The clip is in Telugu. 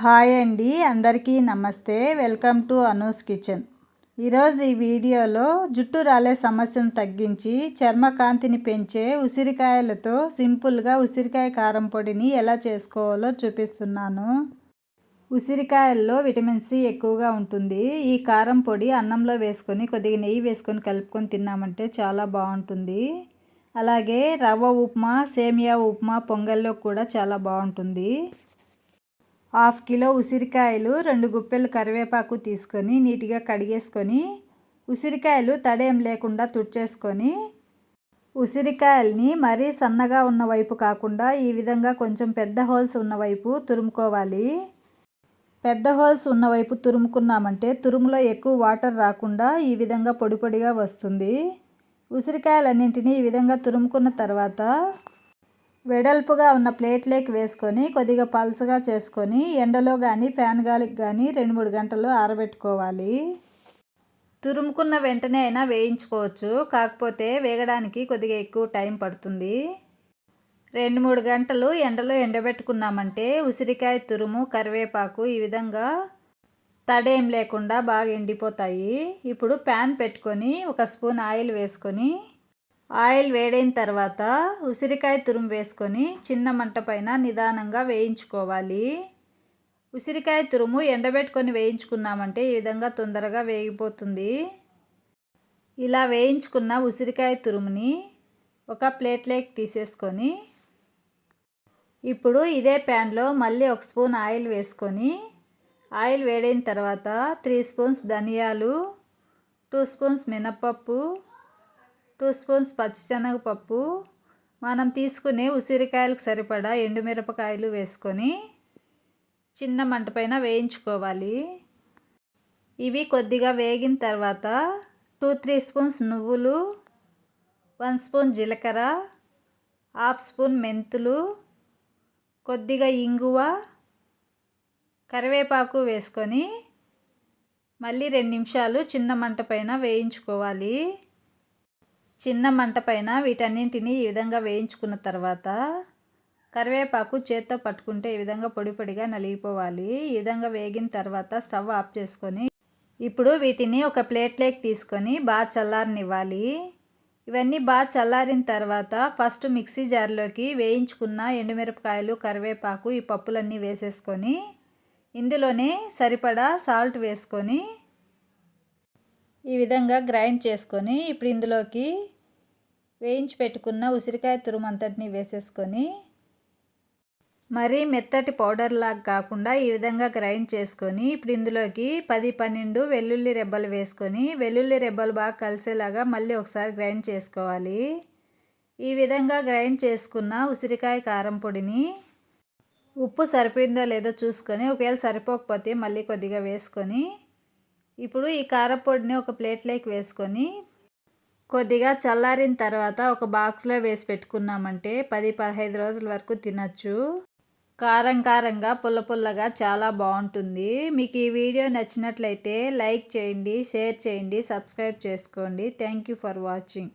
హాయ్ అండి, అందరికీ నమస్తే. Welcome to Anu's kitchen. ఈరోజు ఈ వీడియోలో జుట్టు రాలే సమస్యను తగ్గించి చర్మకాంతిని పెంచే ఉసిరికాయలతో సింపుల్గా ఉసిరికాయ కారం పొడిని ఎలా చేసుకోవాలో చూపిస్తున్నాను. ఉసిరికాయల్లో విటమిన్ సి ఎక్కువగా ఉంటుంది. ఈ కారం పొడి అన్నంలో వేసుకొని కొద్దిగా నెయ్యి వేసుకొని కలుపుకొని తిన్నామంటే చాలా బాగుంటుంది. అలాగే రవ్వ ఉప్మా, సేమియా ఉప్మా, పొంగల్లో కూడా చాలా బాగుంటుంది. 1/2 కిలో ఉసిరికాయలు, 2 గుప్పెలు కరివేపాకు తీసుకొని నీట్గా కడిగేసుకొని ఉసిరికాయలు తడేం లేకుండా తుడిచేసుకొని ఉసిరికాయల్ని మరీ సన్నగా ఉన్న వైపు కాకుండా ఈ విధంగా కొంచెం పెద్ద హోల్స్ ఉన్న వైపు తురుముకోవాలి. పెద్ద హోల్స్ ఉన్న వైపు తురుముకున్నామంటే తురుములో ఎక్కువ వాటర్ రాకుండా ఈ విధంగా పొడి పొడిగా వస్తుంది. ఉసిరికాయలన్నింటినీ ఈ విధంగా తురుముకున్న తర్వాత వెడల్పుగా ఉన్న ప్లేట్లోకి వేసుకొని కొద్దిగా పల్చగా చేసుకొని ఎండలో కానీ ఫ్యాన్ గాలికి కానీ 2-3 గంటలు ఆరబెట్టుకోవాలి. తురుముకున్న వెంటనే అయినా వేయించుకోవచ్చు, కాకపోతే వేగడానికి కొద్దిగా ఎక్కువ టైం పడుతుంది. 2-3 గంటలు ఎండలో ఎండబెట్టుకున్నామంటే ఉసిరికాయ తురుము, కరివేపాకు ఈ విధంగా తడేం లేకుండా బాగా ఎండిపోతాయి. ఇప్పుడు ప్యాన్ పెట్టుకొని 1 స్పూన్ ఆయిల్ వేసుకొని ఆయిల్ వేడైన తర్వాత ఉసిరికాయ తురుము వేసుకొని చిన్న మంట పైన నిదానంగా వేయించుకోవాలి. ఉసిరికాయ తురుము ఎండబెట్టుకొని వేయించుకున్నామంటే ఈ విధంగా తొందరగా వేగిపోతుంది. ఇలా వేయించుకున్న ఉసిరికాయ తురుముని ఒక ప్లేట్లోకి తీసేసుకొని ఇప్పుడు ఇదే ప్యాన్లో మళ్ళీ 1 స్పూన్ ఆయిల్ వేసుకొని ఆయిల్ వేడైన తర్వాత 3 స్పూన్స్ ధనియాలు, 2 స్పూన్స్ మినప్పప్పు, 2 స్పూన్స్ పచ్చిశనగపప్పు, మనం తీసుకునే ఉసిరికాయలకు సరిపడా ఎండుమిరపకాయలు వేసుకొని చిన్న మంట పైన వేయించుకోవాలి. ఇవి కొద్దిగా వేగిన తర్వాత 2-3 స్పూన్స్ నువ్వులు, 1 స్పూన్ జీలకర్ర, 1/2 స్పూన్ మెంతులు, కొద్దిగా ఇంగువ, కరివేపాకు వేసుకొని మళ్ళీ 2 నిమిషాలు చిన్న మంట పైన వేయించుకోవాలి. చిన్న మంట పైన వీటన్నింటినీ ఈ విధంగా వేయించుకున్న తర్వాత కరివేపాకు చేత్తో పట్టుకుంటే ఈ విధంగా పొడి పొడిగా నలిగిపోవాలి. ఈ విధంగా వేగిన తర్వాత స్టవ్ ఆఫ్ చేసుకొని ఇప్పుడు వీటిని ఒక ప్లేట్లోకి తీసుకొని బాగా చల్లారనివ్వాలి. ఇవన్నీ బాగా చల్లారిన తర్వాత ఫస్ట్ మిక్సీ జార్లోకి వేయించుకున్న ఎండుమిరపకాయలు, కరివేపాకు, ఈ పప్పులన్నీ వేసేసుకొని ఇందులోనే సరిపడా సాల్ట్ వేసుకొని ఈ విధంగా గ్రైండ్ చేసుకొని ఇప్పుడు ఇందులోకి వేయించి పెట్టుకున్న ఉసిరికాయ తురుము అంతటిని వేసేసుకొని మరీ మెత్తటి పౌడర్ లాగా కాకుండా ఈ విధంగా గ్రైండ్ చేసుకొని ఇప్పుడు ఇందులోకి 10-12 వెల్లుల్లి రెబ్బలు వేసుకొని వెల్లుల్లి రెబ్బలు బాగా కలిసేలాగా మళ్ళీ ఒకసారి గ్రైండ్ చేసుకోవాలి. ఈ విధంగా గ్రైండ్ చేసుకున్న ఉసిరికాయ కారం పొడిని ఉప్పు సరిపోయిందో లేదో చూసుకొని ఒకవేళ సరిపోకపోతే మళ్ళీ కొద్దిగా వేసుకొని ఇప్పుడు ఈ కారం పొడిని ఒక ప్లేట్లోకి వేసుకొని కొద్దిగా చల్లారిన తర్వాత ఒక బాక్స్లో వేసి పెట్టుకున్నామంటే 10-15 రోజుల వరకు తినచ్చు. కారం కారంగా పుల్ల పుల్లగా చాలా బాగుంటుంది. మీకు ఈ వీడియో నచ్చినట్లయితే లైక్ చేయండి, షేర్ చేయండి, సబ్స్క్రైబ్ చేసుకోండి. Thank you for watching.